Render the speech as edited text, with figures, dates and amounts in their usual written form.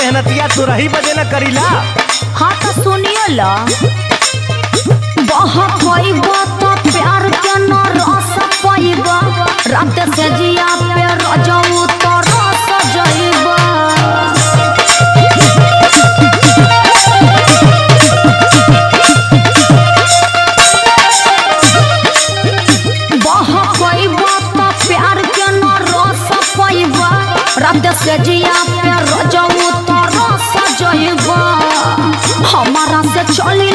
मेहनतिया तो रही बजे न करीला। हाँ तो सुनिए ला बहुत पैबा तो प्यार के न रस पैबा रात से जिया पे रजऊ तो रस जइबा। बहुत पैबा तो प्यार के न रस पैबा रात से जिया पे रजऊ तो रस जइबा। हमारा से चली